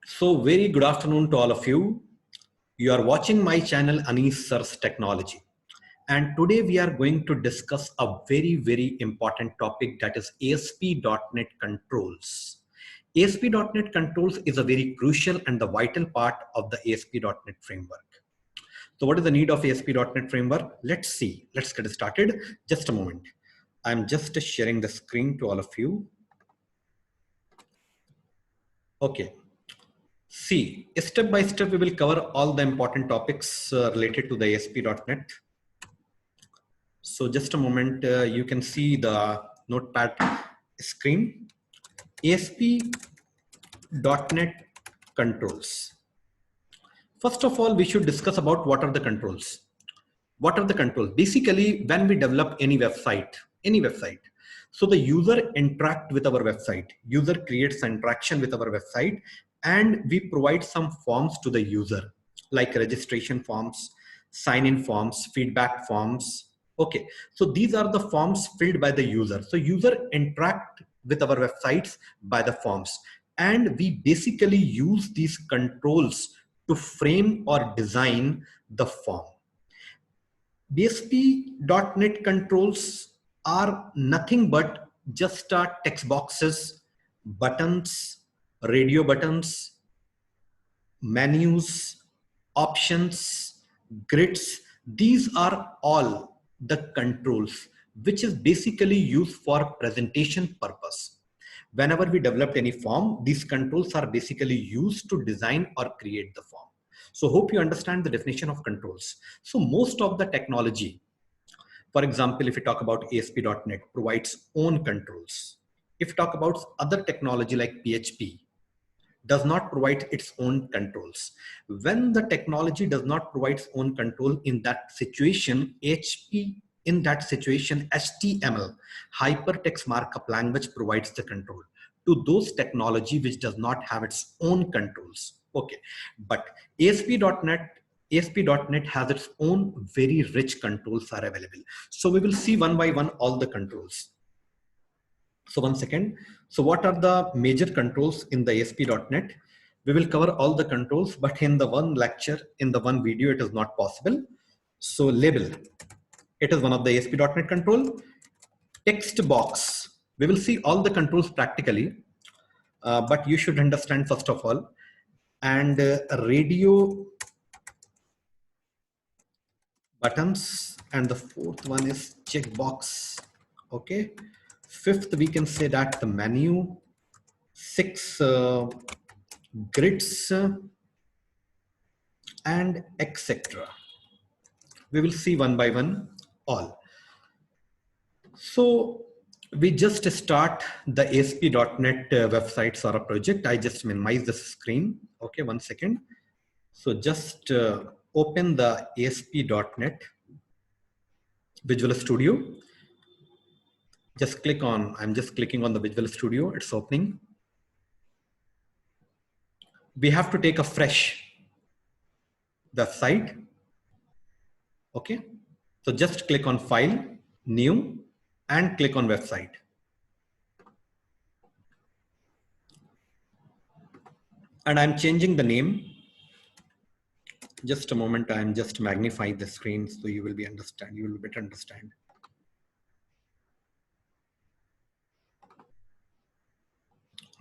So very good afternoon to all of you. You are watching my channel Anis Sir's Technology. And today we are going to discuss a very important topic, that is ASP.NET controls. ASP.NET controls is a very crucial and the vital part of the ASP.NET framework. So what is the need of ASP.NET framework? Let's see. Let's get started. Just a moment. I'm just sharing the screen to all of you. Okay. See, step by step, we will cover all the important topics related to the ASP.NET. So just a moment, you can see the notepad screen. ASP.NET controls. First of all, we should discuss about what are the controls. What are the controls? Basically, when we develop any website, so the user interact with our website, user creates interaction with our website, and we provide some forms to the user, like registration forms, sign-in forms, feedback forms. Okay, so these are the forms filled by the user. So user interact with our websites by the forms, and we basically use these controls to frame or design the form. ASP.NET controls are nothing but just text boxes, buttons, radio buttons, menus, options, grids. These are all the controls which is basically used for presentation purpose. Whenever we develop any form, these controls are basically used to design or create the form. So hope you understand the definition of controls. So most of the technology, for example, if you talk about ASP.NET, provides own controls. If you talk about other technology like PHP, does not provide its own controls. When the technology does not provide its own control, in that situation, HTML, hypertext markup language, provides the control to those technology which does not have its own controls. Okay, but ASP.NET has its own very rich controls are available. So we will see one by one all the controls. So one second. So what are the major controls in the ASP.NET? We will cover all the controls, but in the one lecture, in the one video, it is not possible. So label, it is one of the ASP.NET control. Text box, we will see all the controls practically, but you should understand first of all. And radio buttons, and the fourth one is checkbox. Okay. Fifth, we can say that the menu. Six, grids, and etc. We will see one by one all. So we just start the ASP.NET websites or a project. I just minimize the screen. Okay, one second. So just open the ASP.NET Visual Studio. Just click on, I'm just clicking on the Visual Studio. It's opening. We have to take a fresh website. Okay, so just click on File, New, and click on Website. And I'm changing the name. Just a moment, I'm just magnifying the screen so you will better understand.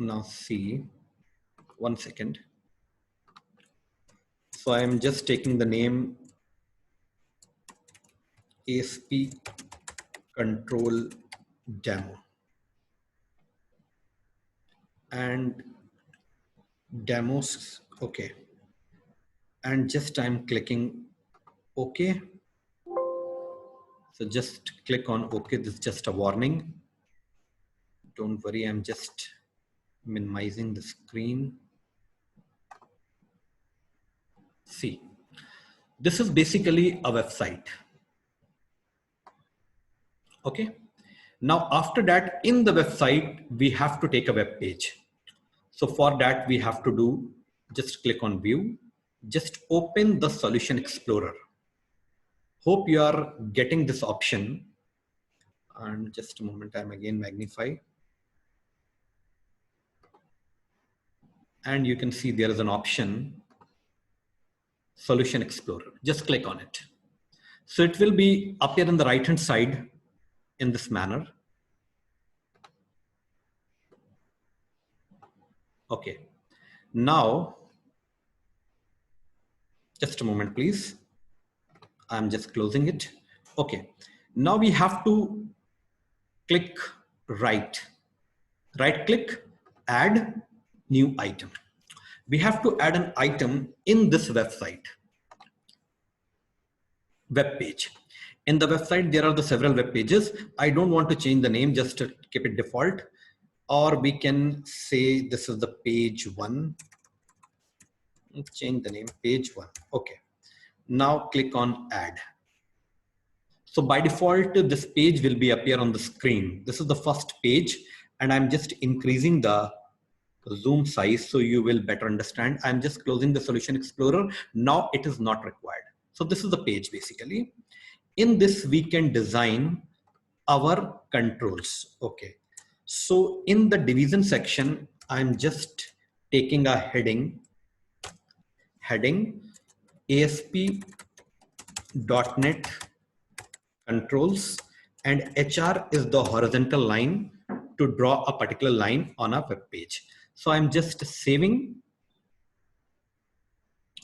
Now see, one second. So I'm just taking the name ASP Control Demo. And demos, okay. And just I'm clicking OK. So just click on OK. This is just a warning. Don't worry, I'm just minimizing the screen. See, this is basically a website. Okay. Now, after that, in the website, we have to take a web page. So for that, we have to do, just click on View, just open the Solution Explorer. Hope you are getting this option. And just a moment, I'm again magnify. and you can see there is an option, Solution Explorer. Just click on it. So it will be appear on the right hand side in this manner. Okay. Now, just a moment, please. I'm just closing it. Okay. Now we have to click right click, add new item. We have to add an item in this web page. In the website, there are the several web pages. I don't want to change the name, just to keep it default. Or we can say this is the page 1. Let's change the name, page 1. Okay. Now click on add. So by default, this page will be appear on the screen. This is the first page, and I'm just increasing the zoom size so you will better understand. I'm just closing the Solution Explorer. Now it is not required. So this is the page basically. In this, we can design our controls. Okay. So in the division section, I'm just taking a heading ASP.NET controls, and HR is the horizontal line to draw a particular line on a web page. So I'm just saving,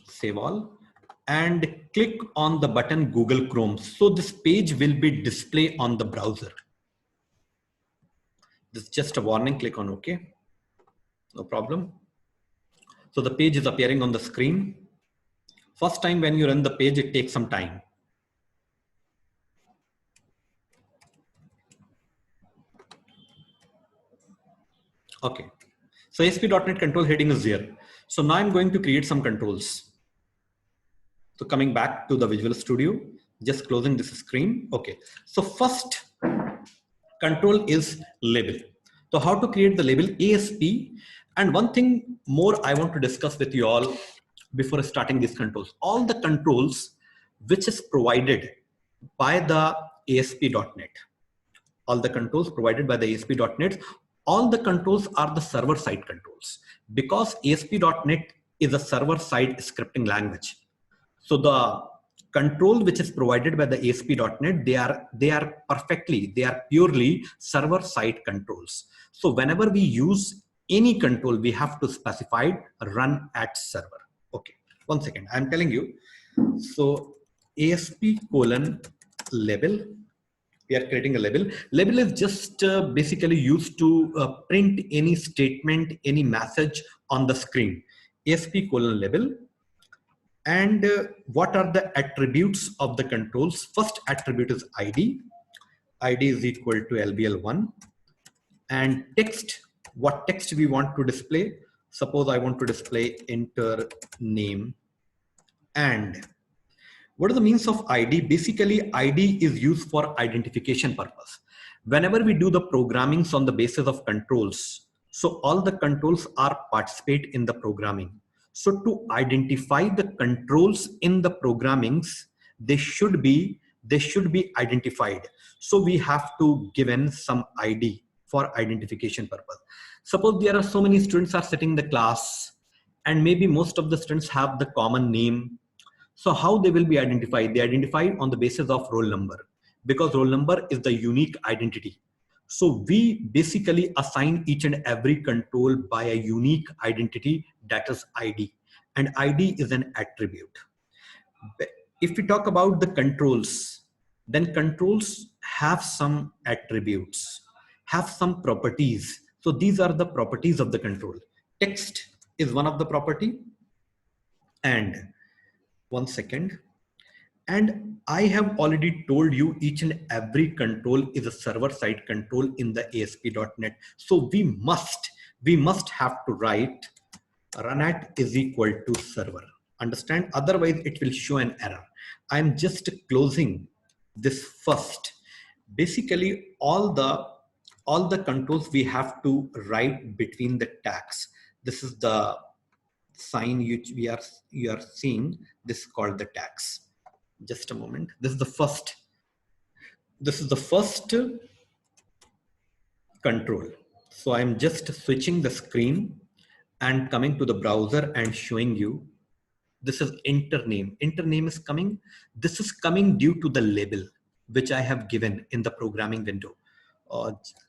save all, and click on the button Google Chrome. So this page will be displayed on the browser. This is just a warning, click on OK. No problem. So the page is appearing on the screen. First time when you run the page, it takes some time. Okay. So ASP.NET control heading is here. So now I'm going to create some controls. So coming back to the Visual Studio, just closing this screen. Okay. So first control is label. So how to create the label ASP. And one thing more I want to discuss with you all before starting these controls. All the controls which is provided by the ASP.NET. All the controls provided by the ASP.NET, all the controls are the server-side controls, because ASP.NET is a server-side scripting language. So the control which is provided by the ASP.NET, they are purely server-side controls. So whenever we use any control, we have to specify run at server. Okay, 1 second, I'm telling you. So ASP:label. We are creating a label. Label is just basically used to print any statement, any message on the screen. ASP:label. And what are the attributes of the controls? First attribute is ID. ID is equal to LBL1. And text, what text we want to display? Suppose I want to display enter name. And what are the means of ID? Basically, ID is used for identification purpose. Whenever we do the programmings on the basis of controls, so all the controls are participate in the programming. So to identify the controls in the programmings, they should be identified. So we have to give in some ID for identification purpose. Suppose there are so many students are sitting in the class, and maybe most of the students have the common name. So how they will be identified? They identify on the basis of roll number, because roll number is the unique identity. So we basically assign each and every control by a unique identity, that is ID. And ID is an attribute. If we talk about the controls, then controls have some attributes, have some properties. So these are the properties of the control. Text is one of the property. And 1 second. And I have already told you each and every control is a server-side control in the ASP.NET. So we must have to write run at is equal to server. Understand? Otherwise it will show an error. I'm just closing this first. Basically all the controls we have to write between the tags. This is the sign you are seeing. This is called the tags. Just a moment. This is the first control. So I'm just switching the screen, and coming to the browser and showing you this is enter name. Enter name is coming. This is coming due to the label which I have given in the programming window.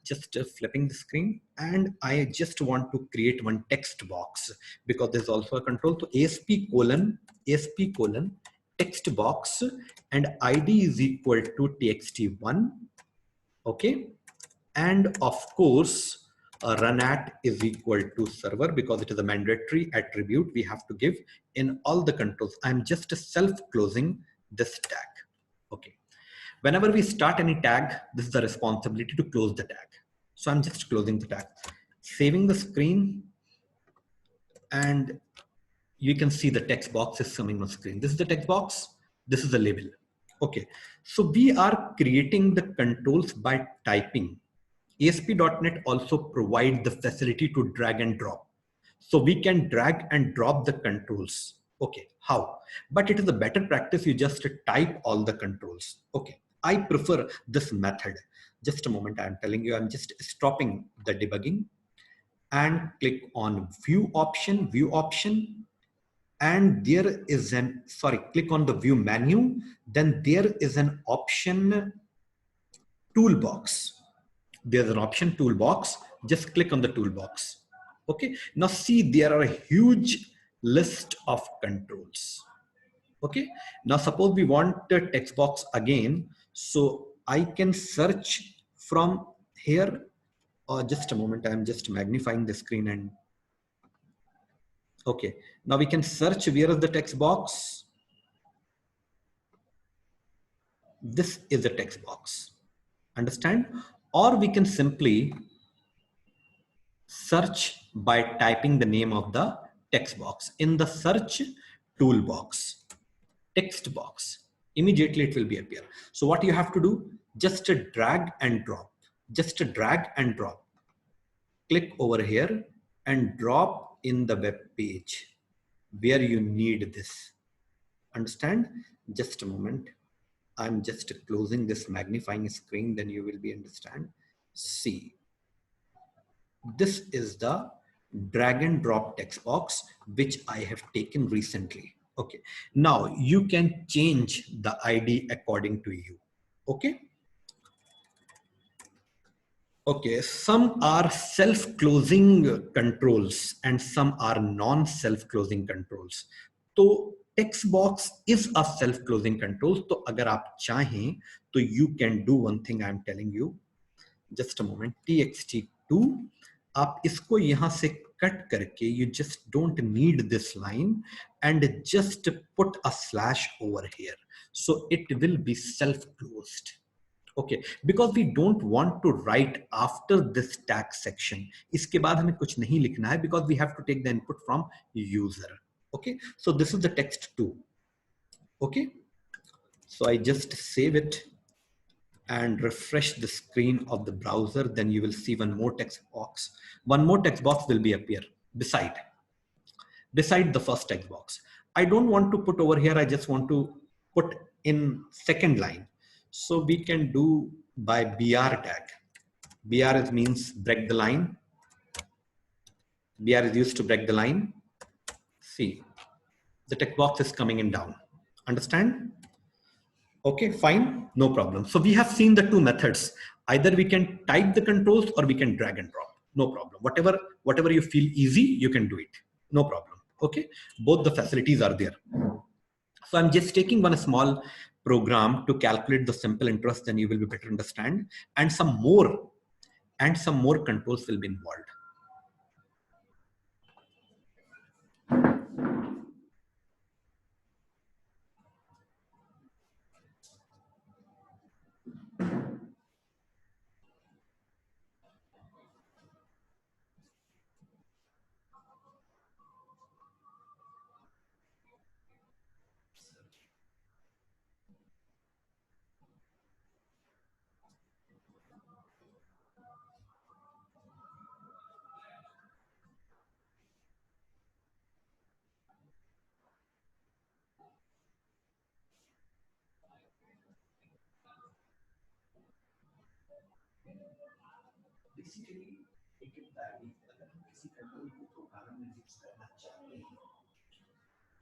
Just flipping the screen, and I just want to create one text box because there's also a control. So ASP colon text box, and ID is equal to txt1. Okay, and of course run at is equal to server because it is a mandatory attribute we have to give in all the controls. I'm just self-closing this tag. Okay, whenever we start any tag, this is the responsibility to close the tag. So I'm just closing the tag, saving the screen, and you can see the text box is coming on screen. This is the text box, this is the label. Okay, so we are creating the controls by typing. ASP.NET also provide the facility to drag and drop. So we can drag and drop the controls. Okay, how? But it is a better practice, you just type all the controls. Okay, I prefer this method. Just a moment, I'm telling you, I'm just stopping the debugging and click on view option, and there is an, sorry, click on the view menu, then there is an option toolbox. There's an option toolbox, just click on the toolbox. Okay, now see there are a huge list of controls. Okay, now suppose we want a text box again, so I can search from here, or just a moment, I'm just magnifying the screen. And okay, now we can search where is the text box. This is a text box, understand? Or we can simply search by typing the name of the text box in the search toolbox, text box. Immediately it will be appear. So what you have to do, just a drag and drop, just a drag and drop. Click over here and drop in the web page where you need this. Understand? Just a moment. I'm just closing this magnifying screen, then you will be understand. See, this is the drag and drop text box which I have taken recently. Okay, now you can change the ID according to you. Okay, okay, some are self-closing controls and some are non-self-closing controls. So text box is a self-closing control. So अगर आप चाहें तो you can do one thing I'm telling you. Just a moment, txt2, आप इसको यहाँ से cut करके, you just don't need this line, and just put a slash over here, so it will be self-closed. Okay, because we don't want to write after this tag section, इसके बाद हमें कुछ नहीं लिखना है, because we have to take the input from user. Okay, so this is the text2. Okay, so I just save it and refresh the screen of the browser, then you will see one more text box. One more text box will be appear beside the first text box. I don't want to put over here, I just want to put in second line. So we can do by BR tag. BR is means break the line. BR is used to break the line. See, the text box is coming in down. Understand? Okay, fine, no problem. So we have seen the two methods. Either we can type the controls or we can drag and drop. No problem. Whatever you feel easy, you can do it. No problem. Okay, both the facilities are there. So I'm just taking one small program to calculate the simple interest, then you will be better understand. And some more controls will be involved.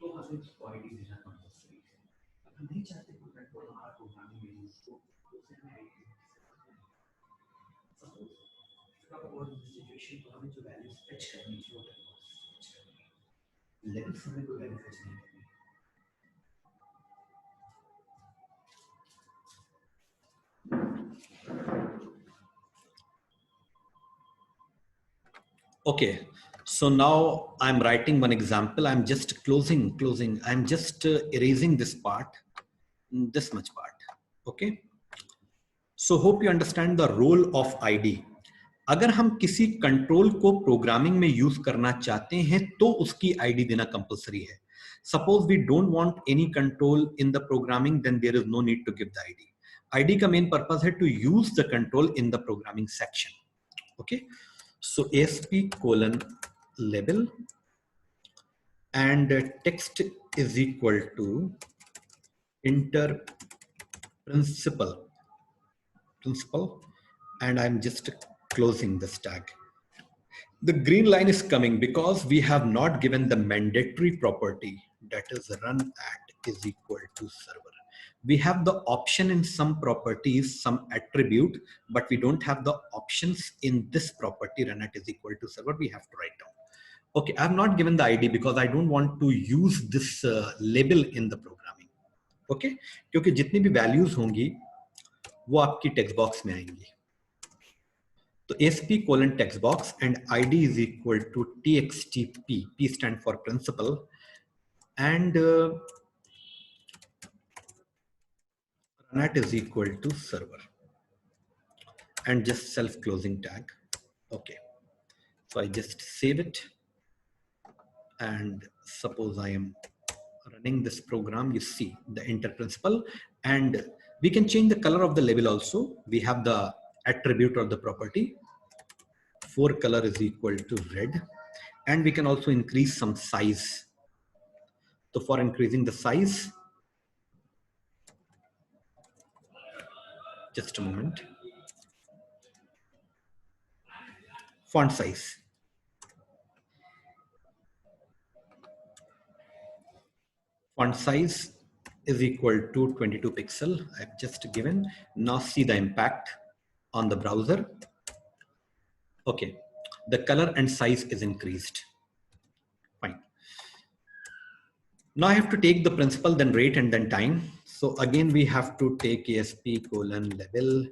तो हमें उसको ID देना compulsory है। हम नहीं चाहते कि control हमारा प्रोग्रामिंग में यूज हो, तो उसे हमें आईडी सपोज और सिचुएशन को हमें जो वैल्यूज फेच करनी चाहिए वो फेच करनी है, लेकिन हमें कोई वैल्यू फेच नहीं करनी। Okay, so now I'm writing one example. I'm just closing. I'm just erasing this part, this much part. Okay, so hope you understand the role of ID. अगर हम किसी कंट्रोल को प्रोग्रामिंग में use करना चाहते हैं तो उसकी आईडी देना कंपलसरी है. Suppose we don't want any control in the programming, then there is no need to give the ID. ID का मेन पर्पस है to use the control in the programming section. Okay, so ASP colon label and text is equal to enter principal and I'm just closing this tag. The green line is coming because we have not given the mandatory property, that is run at is equal to server. We have the option in some properties, some attribute, but we don't have the options in this property run at is equal to server. We have to write down. Okay, I have not given the ID because I don't want to use this label in the programming. Okay, क्योंकि जितनी भी values होंगी वो आपकी text box में आएंगी. तो ASP colon text box and ID is equal to TXTP. P stand for principal and runat is equal to server and just self-closing tag. Okay, so I just save it and suppose I am running this program. You see the enter principal and we can change the color of the label also. We have the attribute of the property. For color is equal to red and we can also increase some size. So for increasing the size, just a moment, font size. Font size is equal to 22 pixel. I've just given. Now see the impact on the browser. Okay, the color and size is increased. Fine. Now I have to take the principal, then rate, and then time. So again, we have to take ASP colon label.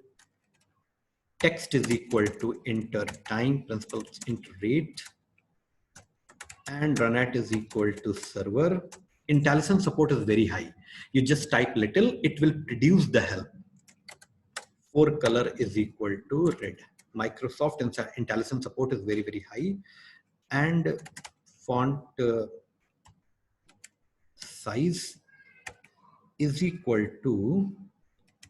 Text is equal to enter time, principal enter rate, and runat is equal to server. IntelliSense support is very high. You just type little, it will produce the help. For color is equal to red. Microsoft IntelliSense support is very, very high. And font size is equal to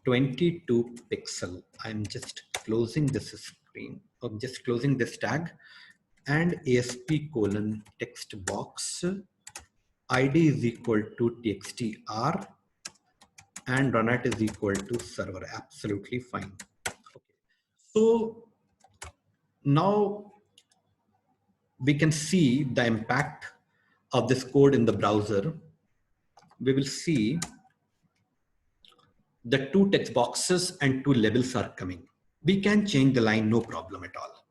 22 pixel. I'm just closing this screen, I'm just closing this tag, and ASP colon text box ID is equal to txtr and runat is equal to server. Absolutely fine. Okay. So now we can see the impact of this code in the browser. We will see the two text boxes and two labels are coming. We can change the line, no problem at all.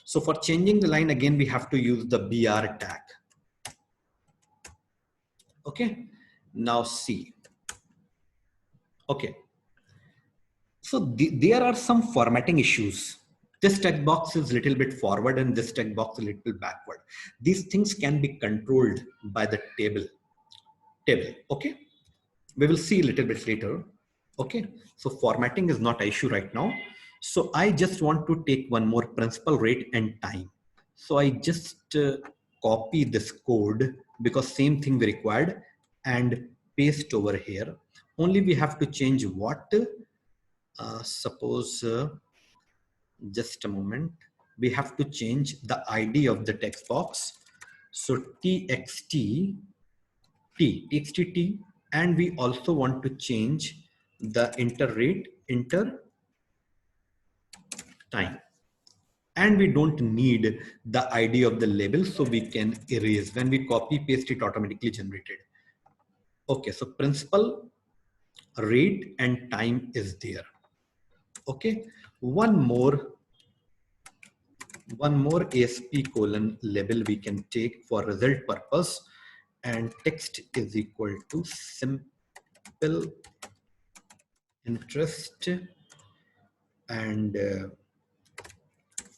So for changing the line, again, we have to use the BR tag. Okay, now see. Okay, so there are some formatting issues. This text box is a little bit forward and this text box a little backward. These things can be controlled by the table. Okay, we will see a little bit later. Okay, so formatting is not an issue right now. So I just want to take one more principal, rate, and time. So I just copy this code because same thing we required and paste over here. Only we have to change what? Suppose, just a moment, we have to change the ID of the text box. So txt and we also want to change the enter rate, enter time. And we don't need the ID of the label, so we can erase. When we copy paste, it automatically generated. Okay, so principal, rate and time is there. Okay, one more ASP colon label we can take for result purpose, and text is equal to simple interest, and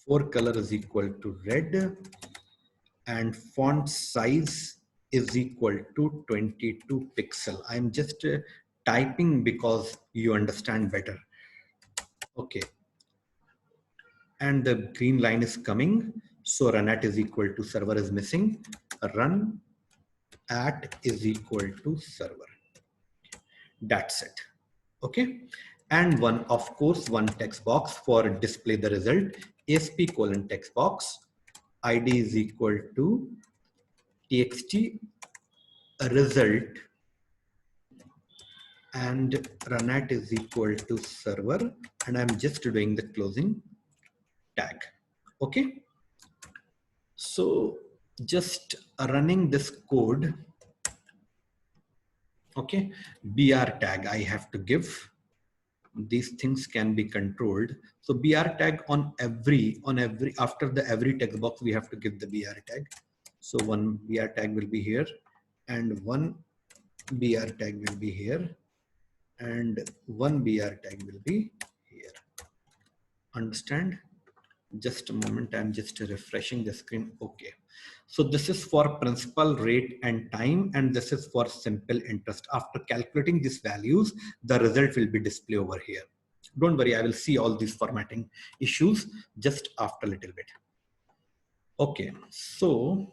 for color is equal to red, and font size is equal to 22 pixel. I'm just typing because you understand better. Okay, and the green line is coming, so run at is equal to server is missing, run at is equal to server. That's it. Okay, and one, of course, one text box for display the result, ASP colon text box, id is equal to txt result, and run at is equal to server, and I'm just doing the closing tag. Okay, so just running this code. Okay, br tag I have to give. These things can be controlled. So br tag on every after the every text box we have to give the br tag. So one br tag will be here, and one br tag will be here, and one br tag will be here. Understand? Just a moment, I'm just refreshing the screen. Okay, so this is for principal, rate and time, and this is for simple interest. After calculating these values, the result will be displayed over here. Don't worry, I will see all these formatting issues just after a little bit. Okay, so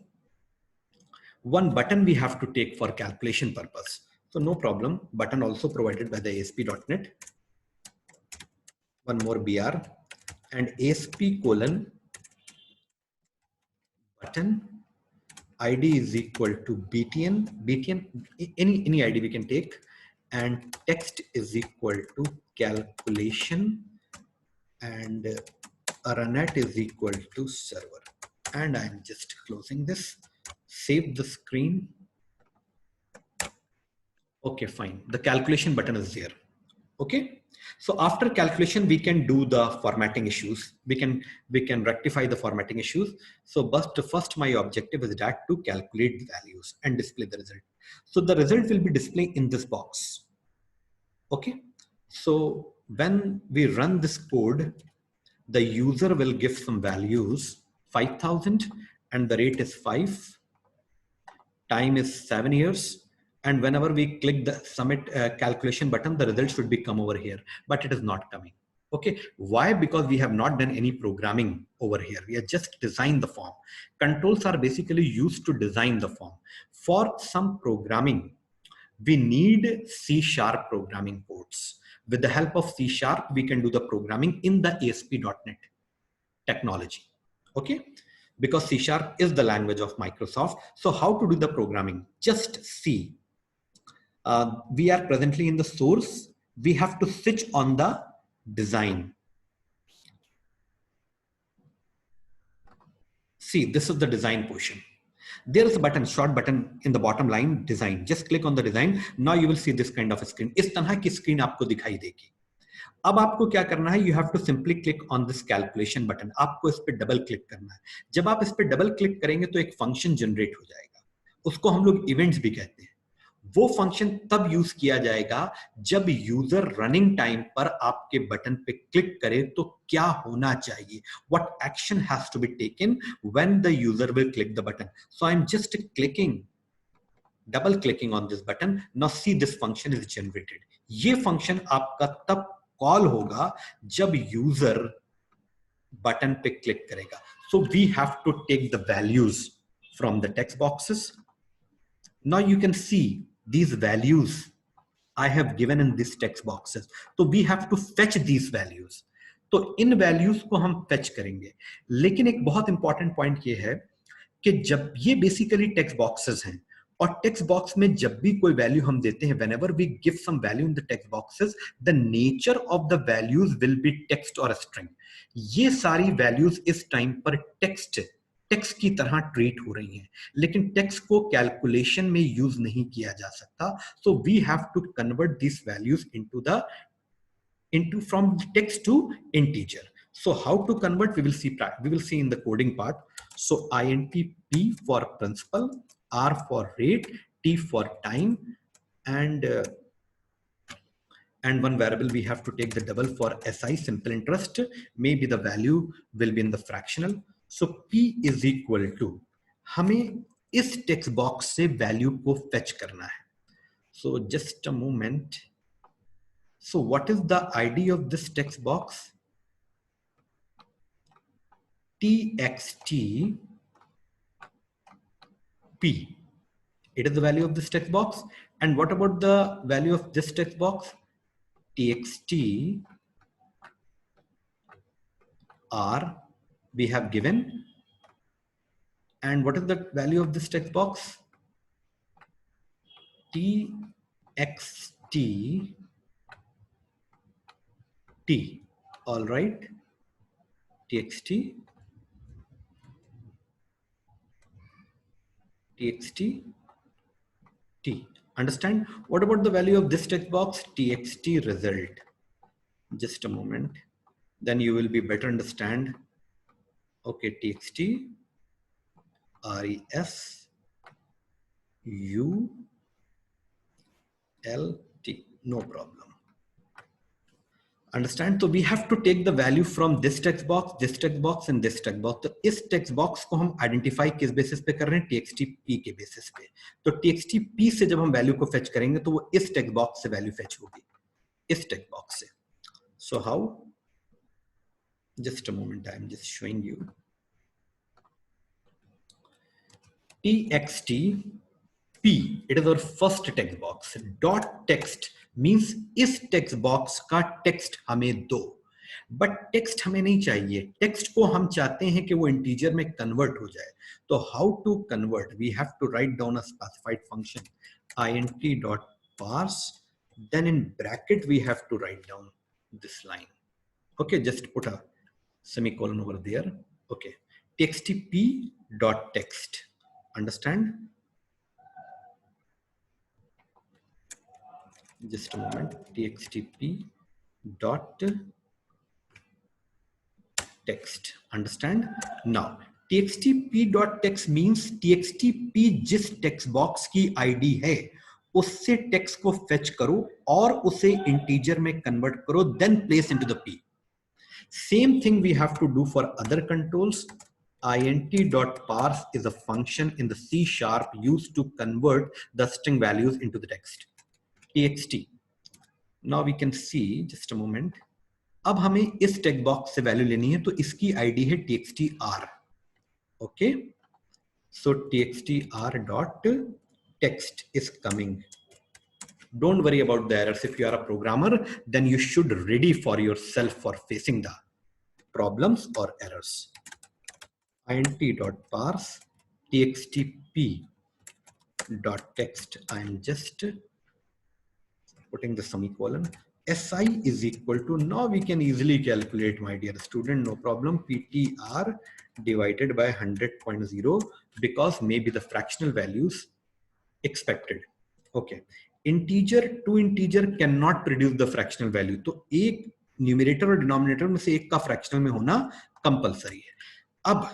one button we have to take for calculation purpose. So no problem, button also provided by the ASP.NET. One more BR, and ASP colon button id is equal to btn, any id we can take, and text is equal to calculation, and run at is equal to server. And I'm just closing this, save the screen. Okay, fine, the calculation button is there. Okay, so after calculation we can do the formatting issues, we can rectify the formatting issues. So but first my objective is that to calculate the values and display the result. So the result will be displayed in this box. Okay, so when we run this code, the user will give some values, 5,000, and the rate is 5, time is 7 years, and whenever we click the submit calculation button, the result should be come over here, but it is not coming. Okay, why? Because we have not done any programming over here. We have just designed the form. Controls are basically used to design the form. For some programming, we need C# programming codes. With the help of C#, we can do the programming in the ASP.NET technology. Okay, because C# is the language of Microsoft. So how to do the programming? Just see. We are presently in the source. We have to switch on the design. See, this is the design portion. There is a button, short button in the bottom line, design. Just click on the design. Now you will see this kind of a screen. इस तरह की screen आपको दिखाई देगी. अब आपको क्या करना है? You have to simply click on this calculation button. आपको इस पे डबल क्लिक करना है. जब आप इस पे डबल क्लिक करेंगे तो एक फंक्शन जनरेट हो जाएगा. उसको हम लोग इवेंट्स भी कहते हैं. वो फंक्शन तब यूज किया जाएगा जब यूजर रनिंग टाइम पर आपके बटन पे क्लिक करे तो क्या होना चाहिए, what action has to be taken when the user will click the button. So I'm just double clicking on this button. Now see, this function is generated. ये function आपका तब कॉल होगा जब यूजर बटन पे click करेगा. So we have to take the values from the text boxes. Now you can see these values I have given in these text boxes. So we have to fetch these values. तो इन values को हम fetch करेंगे. लेकिन एक बहुत important point ये है कि जब ये basically text boxes हैं, और text box में जब भी कोई value हम देते हैं, whenever we give some value in the text boxes, the nature of the values will be text or a string. ये सारी values इस time पर text टेक्स्ट की तरह ट्रीट हो रही हैं, लेकिन टेक्स्ट को कैलकुलेशन में यूज नहीं किया जा सकता. So we have to convert this values into from text to integer. So how to convert, we will see in the coding part. So int p for principal, r for rate, t for time, and one variable we have to take the double for SI, simple interest. Maybe the value will be in the fractional. So p is equal to, हमें इस text box से value को fetch करना है. So just a moment. So what is the ID of this text box? txt p. It is the value of this text box. And what about the value of this text box? txt r we have given. And what is the value of this text box? txt t. All right. txt t. Understand? What about the value of this text box? txt result. Just a moment. Then you will be better understand. Okay, txt res u l t. No problem. Understand? So we have to take the value from this text box, and this text box. तो इस text box को हम identify किस basis पे कर रहे हैं? txt p के basis पे. तो txt p से जब हम value को fetch करेंगे तो वो इस text box से value fetch होगी, इस text box से. So how? Just a moment, I am just showing you. txt p, it is our first text box. Dot text means इस text box का text हमें दो, but text हमें नहीं चाहिए. text को हम चाहते हैं कि वो integer में convert हो जाए. तो how to convert? We have to write down a specified function, int dot parse. Then in bracket we have to write down this line. Okay, just put a semicolon over there. Okay, txt p dot text. Understand? Just a moment. txt p dot text. Understand? Now txt p dot text means txt p जिस text box की ID है उससे text को fetch करो और उसे integer में convert करो, then place into the p. Same thing we have to do for other controls. int dot parse is a function in the C# used to convert the string values into the text. txt. Now we can see, just a moment. अब हमें इस text box से value लेनी है, तो इसकी ID है txtr. Okay. So txtr dot text is coming. Don't worry about the errors. If you are a programmer, then you should ready for yourself for facing the problems or errors. int dot parse txtp dot text. I am just putting the semicolon. SI is equal to, now we can easily calculate, my dear student, no problem, PTR divided by 100.0 because maybe the fractional values expected. Okay. Integer to integer cannot produce the fractional value. तो एक numerator और denominator में से एक का fractional में होना compulsory है. अब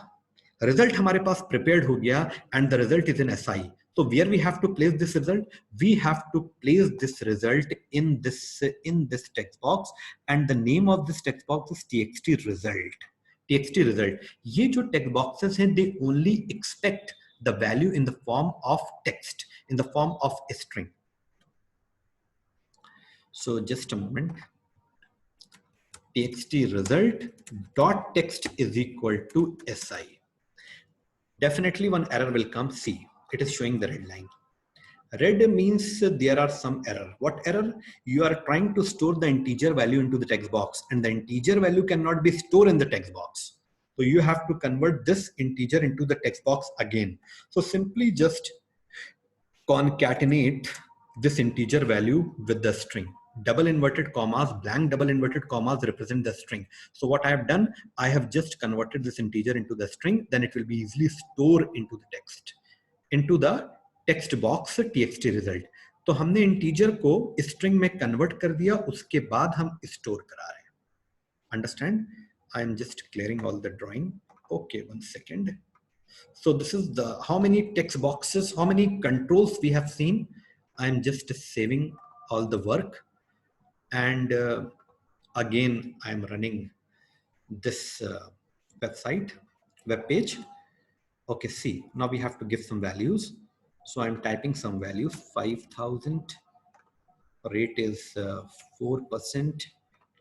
रिजल्ट हमारे पास प्रिपेयर्ड हो गया and the result is in SI. So where we have to place this result? We have to place this result in this text box, and the name of this text box is txt result. txt result. ये जो text boxes हैं, they only expect the value in the form of text, in the form of a string. So just a moment. txt result dot text is equal to SI. Definitely one error will come. See, it is showing the red line. Red means there are some error. What error? You are trying to store the integer value into the text box, and the integer value cannot be stored in the text box. So you have to convert this integer into the text box again. So simply just concatenate this integer value with the string. double inverted commas, blank double inverted commas represent the string. So what I have done, I have just converted this integer into the string, then it will be easily stored into the text, into the text box txt result. तो हमने integer को string में convert कर दिया, उसके बाद हम store करा रहे हैं. Understand? I am just clearing all the drawing. Okay, 1 second. So this is the, how many text boxes, how many controls we have seen. I am just saving all the work. And again, I'm running this website, web page. Okay, see, now we have to give some values. So I'm typing some values, 5,000, rate is 4%,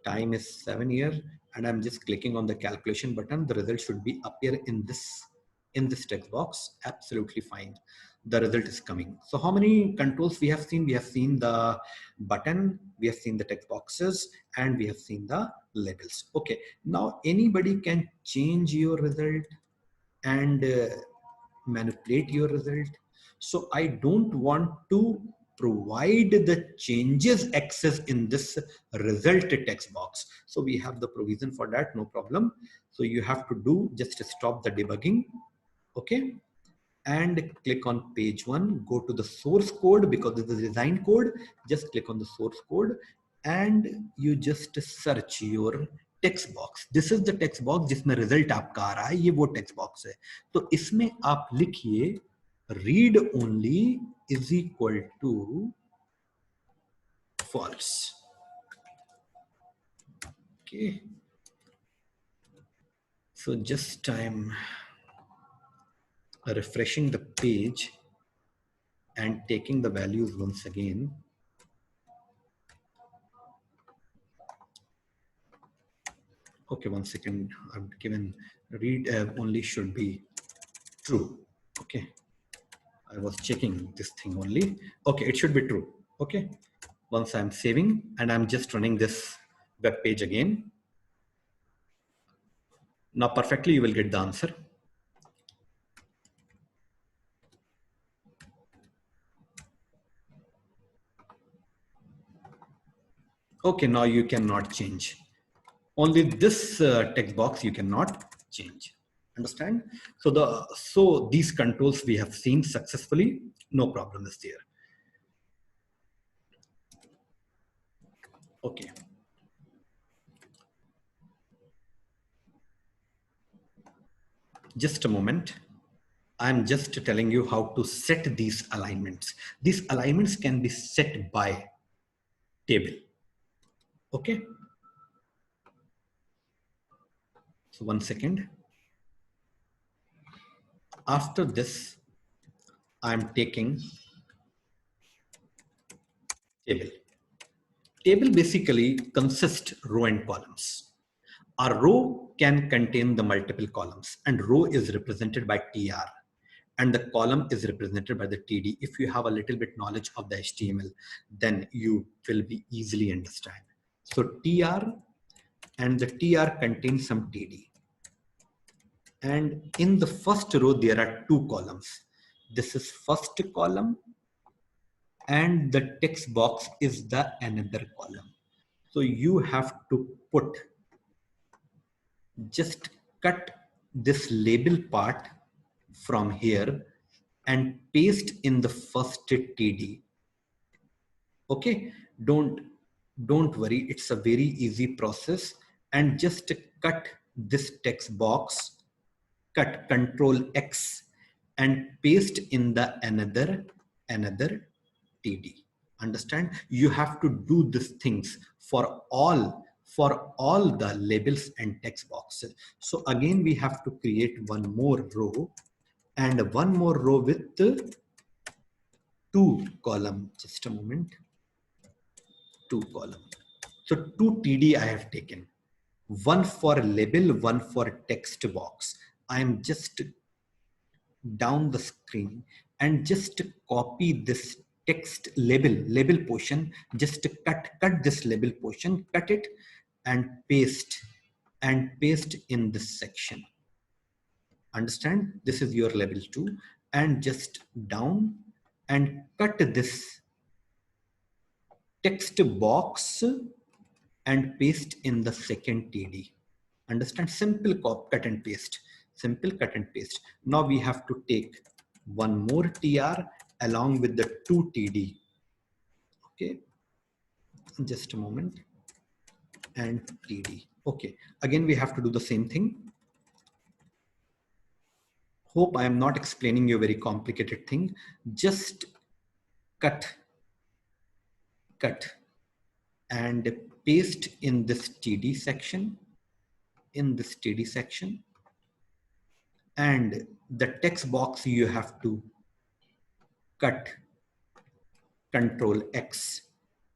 time is 7 years, and I'm just clicking on the calculation button. The result should be appear in this text box. Absolutely fine. The result is coming. So how many controls we have seen? We have seen the button, we have seen the text boxes, and we have seen the labels. Okay, now anybody can change your result and manipulate your result. So I don't want to provide the changes access in this result text box. So we have the provision for that, no problem. So you have to do, just stop the debugging. Okay, and click on page 1, go to the source code, because this is design code. Just click on the source code and you just search your text box. This is the text box जिसमें result आपका आ रहा है, ये वो text box है. तो इसमें आप लिखिए read only is equal to false. Okay, so just I'm refreshing the page and taking the values once again. Okay, 1 second. I've given read only should be true. Okay, I was checking this thing only. Okay, it should be true. Okay, once I'm saving and I'm just running this web page again. Now perfectly you will get the answer. Okay, now you cannot change. Only this text box you cannot change. Understand? So these controls we have seen successfully. No problem is there. Okay. Just a moment. I'm just telling you how to set these alignments. These alignments can be set by table. Okay. So 1 second. After this, I'm taking table. Table basically consists row and columns. A row can contain the multiple columns, and row is represented by TR and the column is represented by the TD. If you have a little bit knowledge of the HTML, then you will be easily understand. So TR and the TR contains some TD. And in the first row, there are 2 columns. This is first column and the text box is the another column. So you have to put, just cut this label part from here and paste in the first TD. Okay, don't worry, it's a very easy process. And just cut this text box, cut Control X and paste in the another TD. Understand? You have to do these things for all the labels and text boxes. So again, we have to create one more row and one more row with 2 column. Just a moment. 2 column. So 2 TD I have taken. One for label, one for text box. I am just down the screen and just copy this text label portion. Just cut this label portion, cut it and paste in this section. Understand? This is your label 2 and just down and cut this text box and paste in the second TD. Understand? Simple cut and paste. Simple cut and paste. Now we have to take one more TR along with the 2 TD. Okay, just a moment. And TD. Okay, again we have to do the same thing. Hope I am not explaining you a very complicated thing. Just cut and paste in this TD section, and the text box you have to cut, Control X,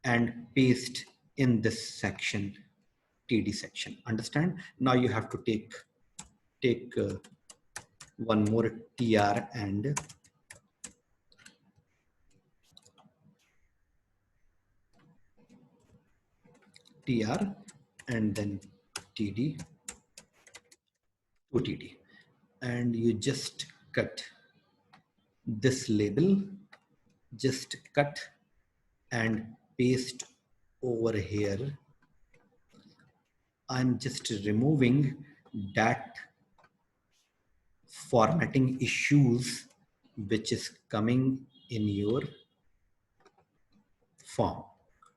and paste in this section, TD section. Understand? Now you have to take one more TR and then TD to TD, and you just cut this label, just cut and paste over here. I'm just removing that formatting issues which is coming in your form.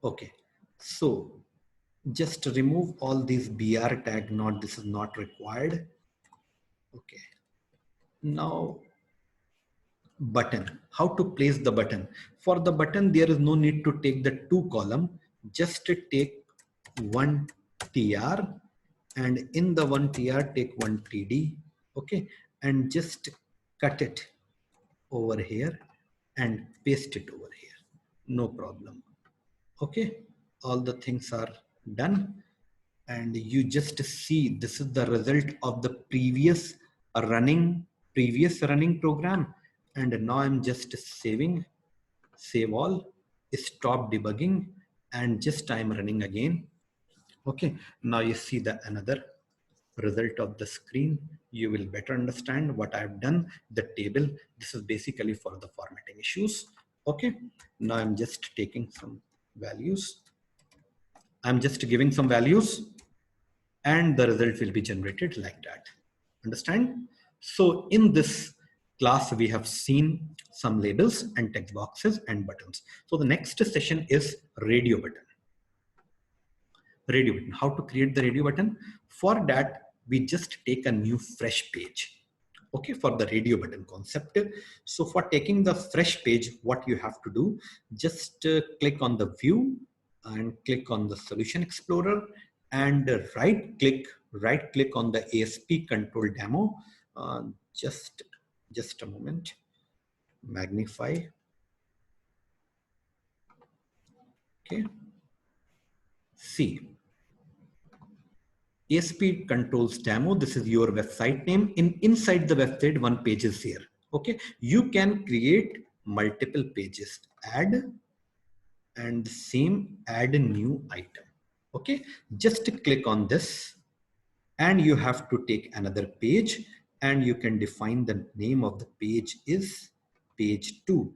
Okay, so just remove all these BR tag, not this is not required. Okay, now button, how to place the button. For the button there is no need to take the 2 column, just take one TR and in the one TR take one TD. Okay, and just cut it over here and paste it over here, no problem. Okay, all the things are done, and you just see this is the result of the previous running program. And now I'm just saving, save all, stop debugging, and just I'm running again. Okay, now you see the another result of the screen. You will better understand what I've done. The table, this is basically for the formatting issues. Okay, now I'm just taking some values. I'm just giving some values and the result will be generated like that. Understand? So in this class, we have seen some labels and text boxes and buttons. So the next session is radio button. Radio button, how to create the radio button? For that, we just take a new fresh page. Okay, for the radio button concept. So for taking the fresh page, what you have to do, just click on the view and click on the solution explorer and right click on the ASP control demo. Just a moment, magnify. Okay, see, ASP controls demo. This is your website name. Inside the website, one page is here. Okay, you can create multiple pages. Add and same, add a new item. Okay, just click on this and you have to take another page and you can define the name of the page is page 2.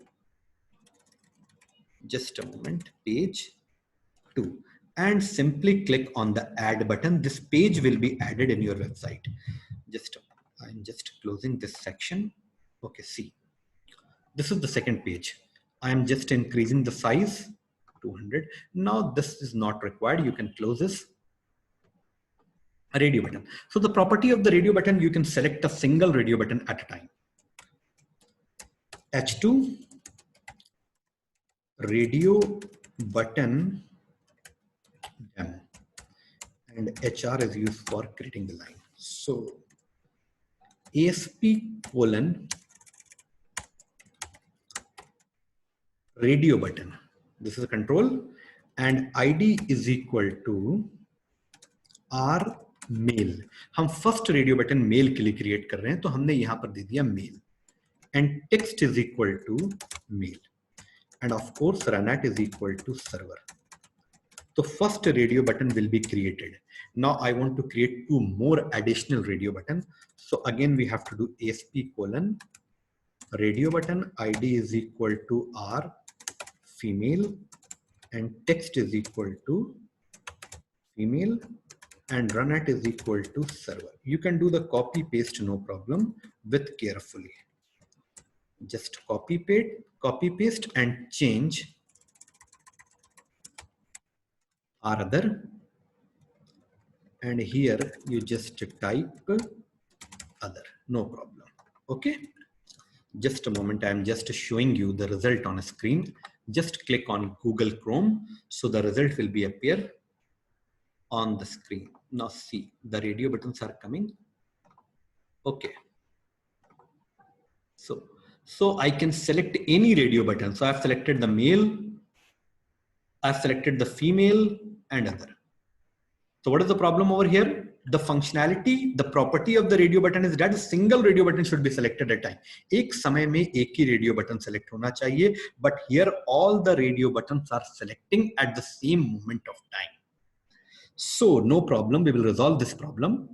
Just a moment, page 2. And simply click on the add button. This page will be added in your website. I'm just closing this section. Okay, see, this is the second page. I'm just increasing the size 200. Now this is not required. You can close this. A radio button. So the property of the radio button, you can select a single radio button at a time. H2 radio button demo, and HR is used for creating the line. So ASP colon radio button, this is a control, and ID is equal to R mail. हम first radio button mail के लिए create कर रहे हैं तो हमने यहां पर दे दिया mail, and text is equal to mail, and of course run at is equal to server. So first radio button will be created. Now I want to create 2 more additional radio button. So again we have to do ASP colon radio button ID is equal to R female and text is equal to female and run at is equal to server. You can do the copy paste, no problem, with carefully. Just copy paste and change our other, and here you just type other, no problem. Okay, just a moment, I am just showing you the result on a screen. Just click on Google Chrome, so the result will be appear on the screen. Now see, the radio buttons are coming. Okay, so I can select any radio button. So I've selected the male, I've selected the female and other. So what is the problem over here? The functionality, the property of the radio button is that a single radio button should be selected at a time. एक समय में एक ही radio button select होना चाहिए, but here all the radio buttons are selecting at the same moment of time. So no problem, we will resolve this problem.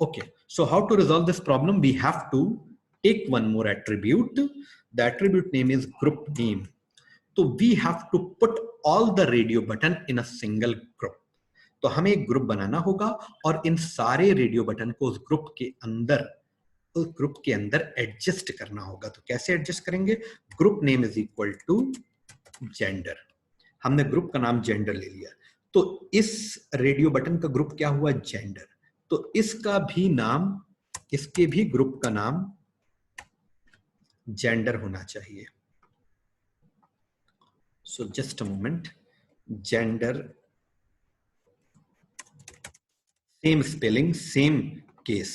Okay, so how to resolve this problem? We have to take one more attribute. The attribute name is group name. So we have to put all the radio button in a single group. तो हमें एक group बनाना होगा और इन सारे radio button को उस group के अंदर एडजस्ट करना होगा. तो कैसे एडजस्ट करेंगे? Group name is equal to gender. हमने ग्रुप का नाम जेंडर ले लिया, तो इस रेडियो बटन का ग्रुप क्या हुआ? जेंडर. तो इसका भी नाम, इसके भी ग्रुप का नाम जेंडर होना चाहिए. सो just a moment. Gender, same spelling, same case,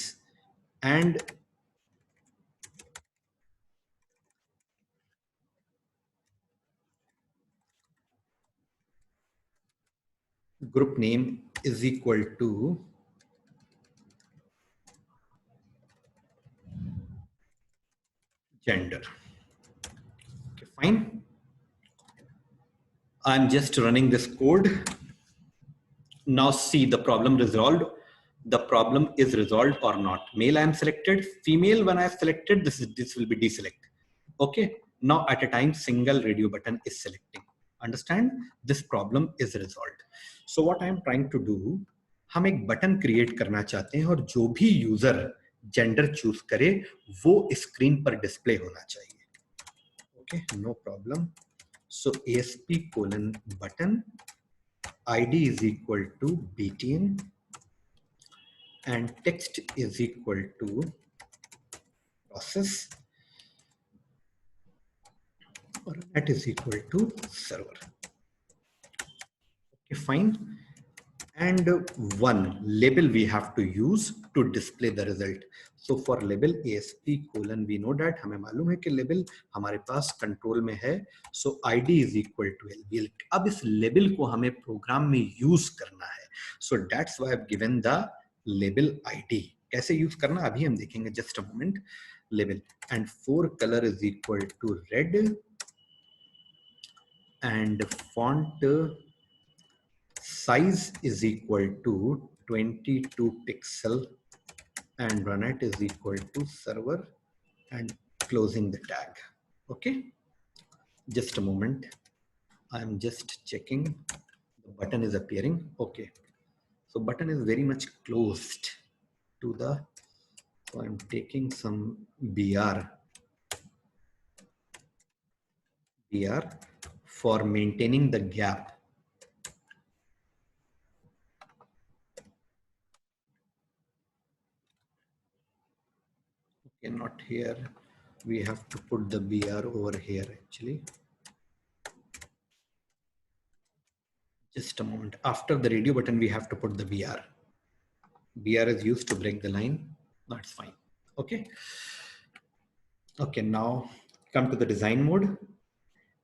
and group name is equal to gender. Okay, fine. I'm just running this code. Now see the problem resolved. The problem is resolved or not. Male I am selected, female when I have selected, this will be deselect. Okay, now at a time single radio button is selecting. Understand? This problem is resolved. So what I am trying to do, हम एक button create करना चाहते हैं और जो भी user gender choose करे वो स्क्रीन पर डिस्प्ले होना चाहिए. Okay, no problem. So ASP:button ID is equal to BTN and text is equal to process, or that is equal to server. Okay, fine. And one label we have to use to display the result. So for label ASP:, we know that हमें मालूम है कि label हमारे पास control में है. So ID is equal to LBL. अब इस label को हमें प्रोग्राम में यूज करना है. So that's why I've given the label ID. कैसे यूज करना अभी हम देखेंगे. Just a moment. Label and for color is equal to red and font size is equal to 22 pixel and run it is equal to server and closing the tag. Okay, just a moment. I'm just checking the button is appearing. Okay, so button is very much closed to the, so I'm taking some BR for maintaining the gap. Okay, not here. We have to put the BR over here actually. Just a moment. After the radio button, we have to put the BR. BR is used to break the line. That's fine. Okay. Okay, now come to the design mode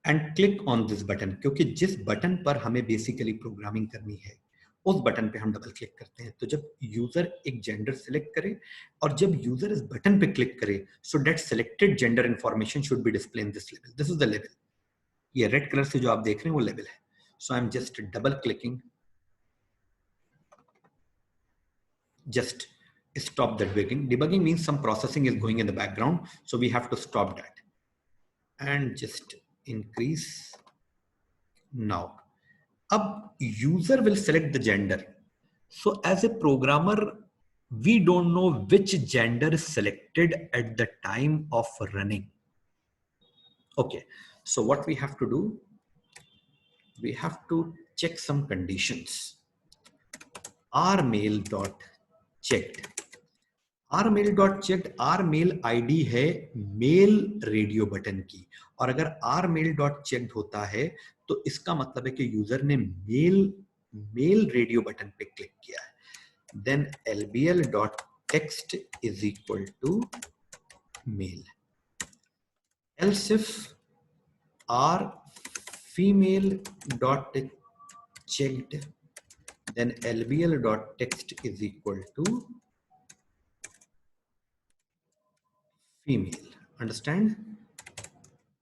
and click on this button. क्योंकि जिस button पर हमें basically programming करनी है उस button पे हम double click करते हैं. तो जब यूजर एक जेंडर सिलेक्ट करे और जब यूजर इस बटन पे क्लिक करे, so that selected gender information should be display in this level. This is the level. ये रेड कलर से जो आप देख रहे हैं वो लेवल है. So I'm just double clicking. Just stop the debugging. Debugging means some processing is going in the background. So we have to stop that and just increase. Now अब user will select the gender. So as a programmer, we don't know which gender is selected at the time of running. Okay, so what we have to do, we have to check some conditions. rmail.checked. rmail.checked, rmail ID है mail radio button की, और अगर rmail.checked होता है तो इसका मतलब है कि यूजर ने मेल रेडियो बटन पे क्लिक किया है. Then lbl.text is equal to mail. Else if r female.checked, then lbl.text is equal to female. Understand?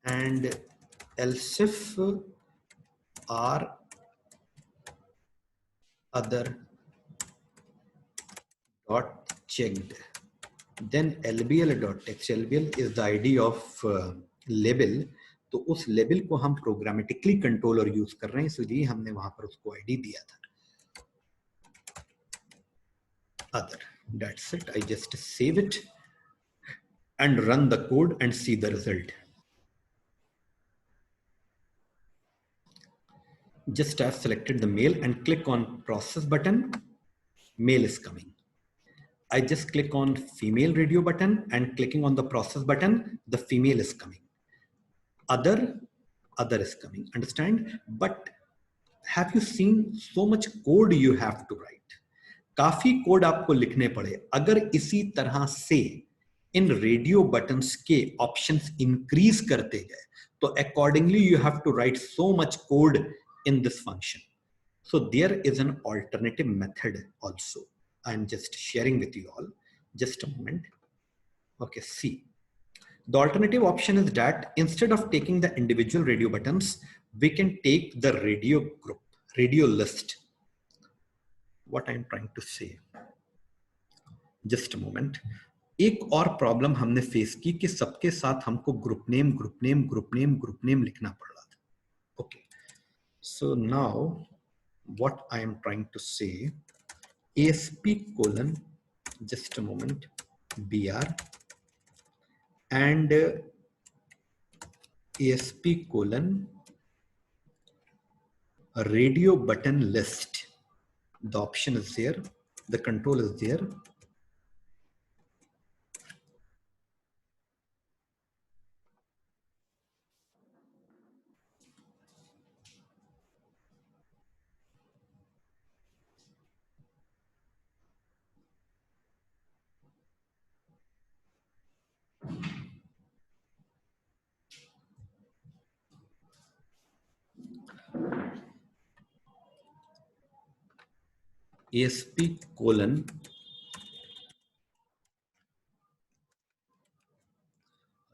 And else if r other dot checked, then lbl.text, lbl is the id of label, तो उस label को हम programmatically control और use कर रहे हैं, इसलिए हमने वहां पर उसको आईडी दिया था other. That's it. I just save it and run the code and see the result. Just I've selected the mail and click on process button, mail is coming. I just click on female radio button and clicking on the process button, the female is coming. Other is coming. Understand? But have you seen so much code you have to write? काफी code आपको लिखने पड़े. अगर इसी तरह से इन radio buttons के ऑप्शंस इंक्रीज करते गए तो accordingly you have to write so much code in this function. So there is an alternative method also. I'm just sharing with you all. Just a moment. Okay, see. The alternative option is that instead of taking the individual radio buttons, we can take the radio group, radio list. What I'm trying to say. Just a moment. एक और problem हमने face की कि सबके साथ हमको group name लिखना पड़ रहा था. Okay. So now what I am trying to say, ASP colon, just a moment, BR and ASP colon radio button list. The option is there, the control is there. ASP colon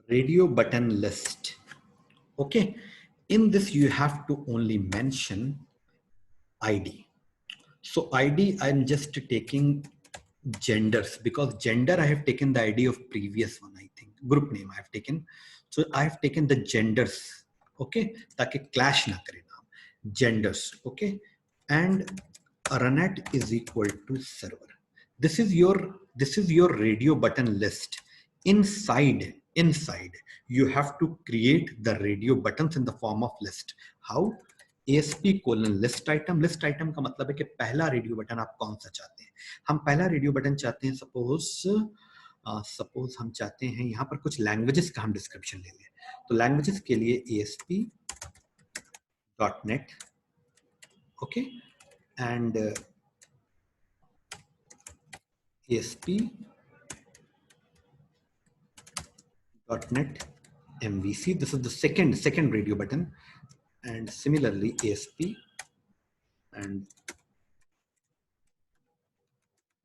radio button list. Okay, in this you have to only mention ID. So ID, I'm just taking genders because gender I have taken the ID of previous one, I think group name I have taken. So I have taken the genders. Okay, ताकि clash ना करे नाम. Genders. Okay, and runat is equal to server. This is your radio button list. Inside you have to create the radio buttons in the form of list. How? ASP colon list item का मतलब है कि पहला radio button आप कौन सा चाहते हैं. हम पहला रेडियो बटन चाहते हैं, सपोज हम चाहते हैं यहाँ पर कुछ लैंग्वेजेस का हम डिस्क्रिप्शन ले लें. तो लैंग्वेजेस के लिए ASP.NET, okay, and ASP.NET MVC. This is the second radio button. And similarly ASP and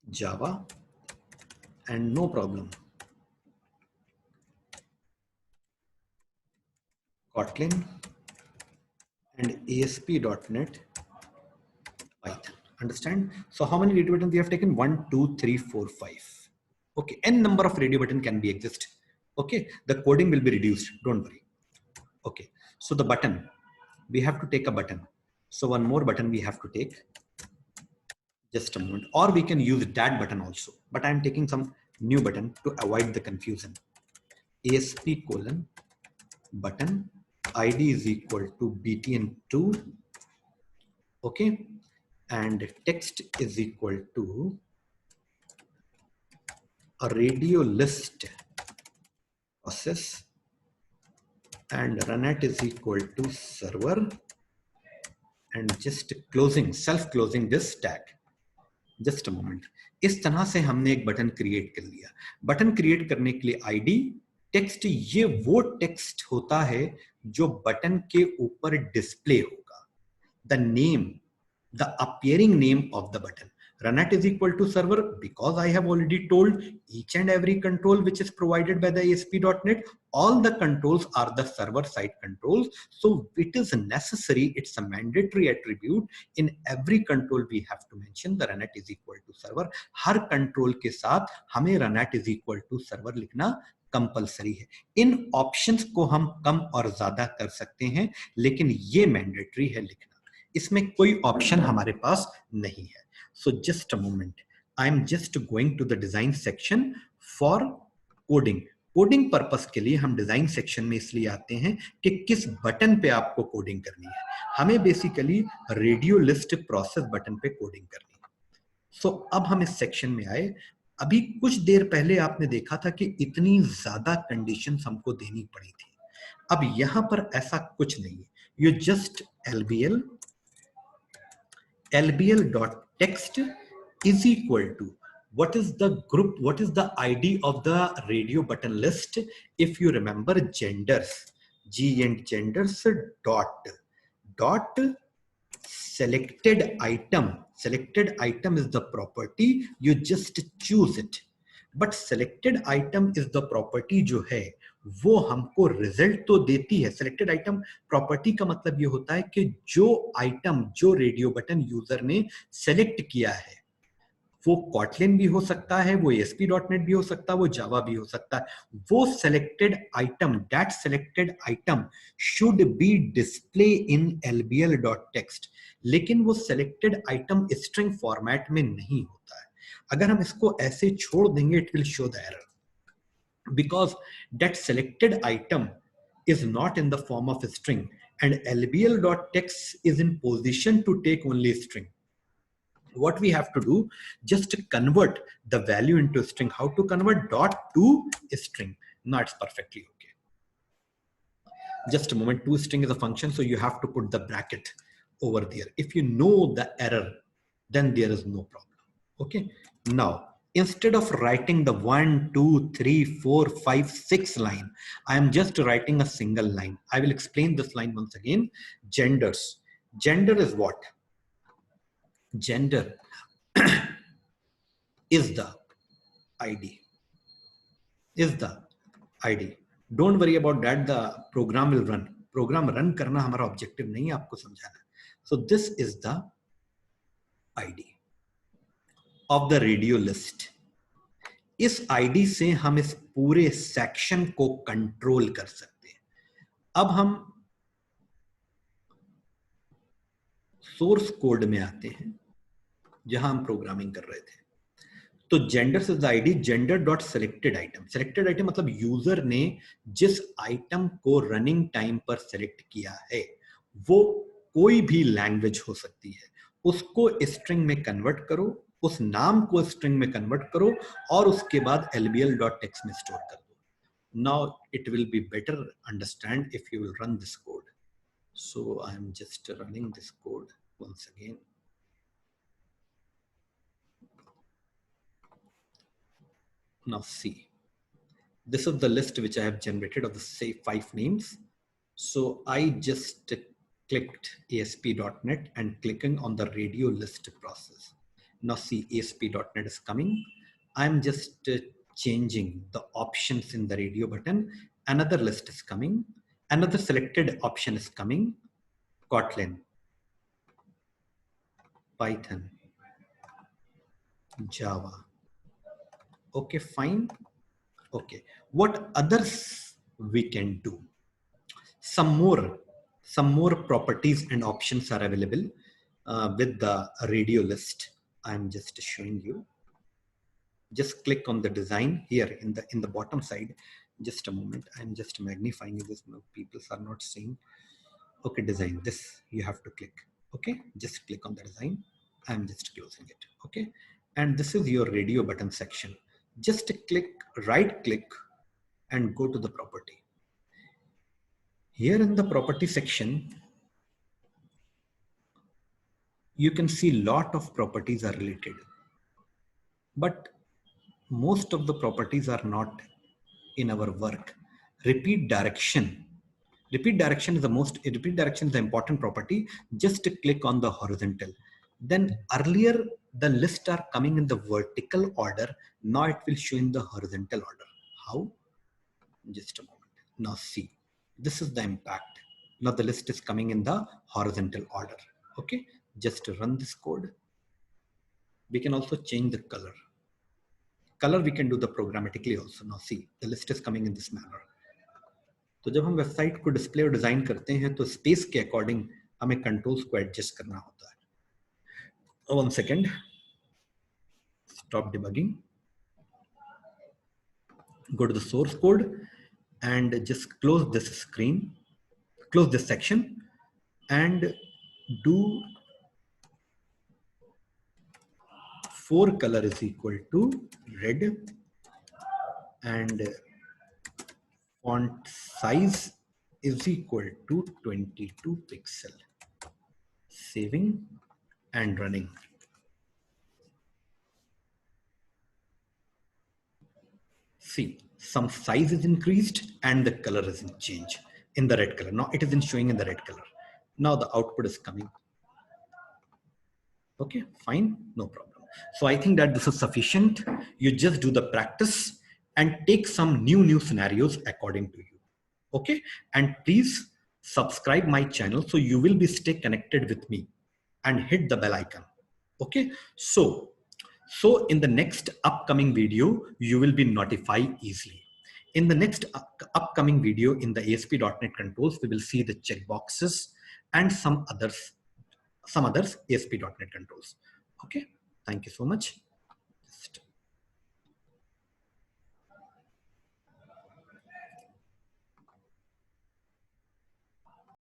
Java, and no problem, Kotlin and ASP.NET Python. Understand? So how many radio buttons we have taken? 1, 2, 3, 4, 5. Okay, n number of radio button can be exist. Okay, the coding will be reduced, don't worry. Okay, so the button, we have to take a button. So one more button we have to take. Just a moment. Or we can use that button also. But I'm taking some new button to avoid the confusion. ASP colon button ID is equal to BTN2. Okay. And text is equal to a radio list process, and runat is equal to server, and just closing, self closing this tag. Just a moment. इस तरह से हमने एक button create कर लिया. Button create करने के लिए आईडी टेक्स्ट, ये वो टेक्स्ट होता है जो बटन के ऊपर डिस्प्ले होगा. The name, the appearing name of the button. Runat is equal to server because I have already told each and every control which is provided by the ASP.NET, all the controls are the server side controls. So it is necessary, it's a mandatory attribute in every control we have to mention the runat is equal to server. Her control के साथ हमें runat is equal to server लिखना compulsory है. इन options को हम कम और ज्यादा कर सकते हैं, लेकिन ये मैंडेटरी है लिखना. इसमें कोई ऑप्शन हमारे पास नहीं है. So just a moment, I am just going to the design section for coding. Coding purpose के लिए हम डिजाइन सेक्शन में इसलिए आते हैं कि किस बटन पे आपको कोडिंग करनी है. हमें basically radio list process button पे कोडिंग करनी है. सो अब हम इस सेक्शन में आए. अभी कुछ देर पहले आपने देखा था कि इतनी ज्यादा कंडीशंस हमको देनी पड़ी थी. अब यहां पर ऐसा कुछ नहीं है. You just lbl.text is equal to what is the group, what is the ID of the radio button list. If you remember genders, G and genders dot selected item. Selected item is the property, you just choose it. But selected item is the property जो है वो हमको result तो देती है. Selected item property का मतलब ये होता है कि जो आइटम, जो रेडियो बटन यूजर ने सेलेक्ट किया है, वो कॉटलिन भी हो सकता है, वो ASP.NET भी हो सकता है, वो जावा भी हो सकता है. वो selected item, that selected item should be display in lbl.text. लेकिन वो सेलेक्टेड आइटम स्ट्रिंग फॉर्मेट में नहीं होता है. अगर हम इसको ऐसे छोड़ देंगे, it will show the error, because that selected item is not in the form of a string, and lbl.text is in position to take only string. What we have to do, just convert the value into a string. How to convert dot to a string? Now it's perfectly okay. Just a moment. To string is a function, so you have to put the bracket over there. If you know the error, then there is no problem. Okay. Now instead of writing the 1, 2, 3, 4, 5, 6 line, I am just writing a single line. I will explain this line once again. Genders. Gender is what? Gender is the ID. Is the ID. Don't worry about that. The program will run. Program run करना हमारा objective नहीं है, आपको समझाना. So this is the ID of the radio list. इस ID से हम इस पूरे सेक्शन को कंट्रोल कर सकते हैं. अब हम सोर्स कोड में आते हैं जहां हम प्रोग्रामिंग कर रहे थे. तो जेंडर से ID gender dot selected item. Selected item मतलब यूजर ने जिस आइटम को रनिंग टाइम पर सेलेक्ट किया है वो कोई भी लैंग्वेज हो सकती है. उसको स्ट्रिंग में कन्वर्ट करो, उस नाम को स्ट्रिंग में कन्वर्ट करो और उसके बाद lbl.text में स्टोर कर दो. Now it will be better understand if you will run this code. So I am just running this code once again. Now see, this is the list which I have generated of the say 5 names. So I just clicked ASP.NET and clicking on the radio list process. Now see, ASP.NET is coming. I'm just changing the options in the radio button. Another list is coming. Another selected option is coming. Kotlin, Python, Java. Okay, fine. Okay, what others we can do? Some more some more properties and options are available with the radio list. I'm just showing you. Just click on the design here in the bottom side. Just a moment, I'm just magnifying this. No, people are not seeing. Okay, design, this you have to click. Okay, just click on the design. I'm just closing it. Okay, and this is your radio button section. Just click, right click, and go to the property. Here in the property section, you can see lot of properties are related, but most of the properties are not in our work. Repeat direction. Repeat direction is the important property. Just click on the horizontal. Then earlier the lists are coming in the vertical order. Now it will show in the horizontal order. How? Just a moment. Now see, this is the impact. Now the list is coming in the horizontal order. Okay, just run this code. We can also change the color. Color we can do the programmatically also. Now see, the list is coming in this manner. तो जब हम website को display और design करते हैं तो space के according हमें कंट्रोल्स को एडजस्ट करना होता है. One second. Stop debugging. Go to the source code and just close this screen, close this section, and do 4 color is equal to red and font size is equal to 22 pixel. Saving and running. See, some size is increased and the color is changed in the red color. Now it isn't showing in the red color. Now the output is coming. Okay, fine, no problem. So I think that this is sufficient. You just do the practice and take some new scenarios according to you. Okay, and please subscribe my channel so you will be stay connected with me and hit the bell icon. Okay, so in the next upcoming video, you will be notified easily. In the next upcoming video in the ASP.NET controls, we will see the checkboxes and some others ASP.NET controls. Okay, thank you so much.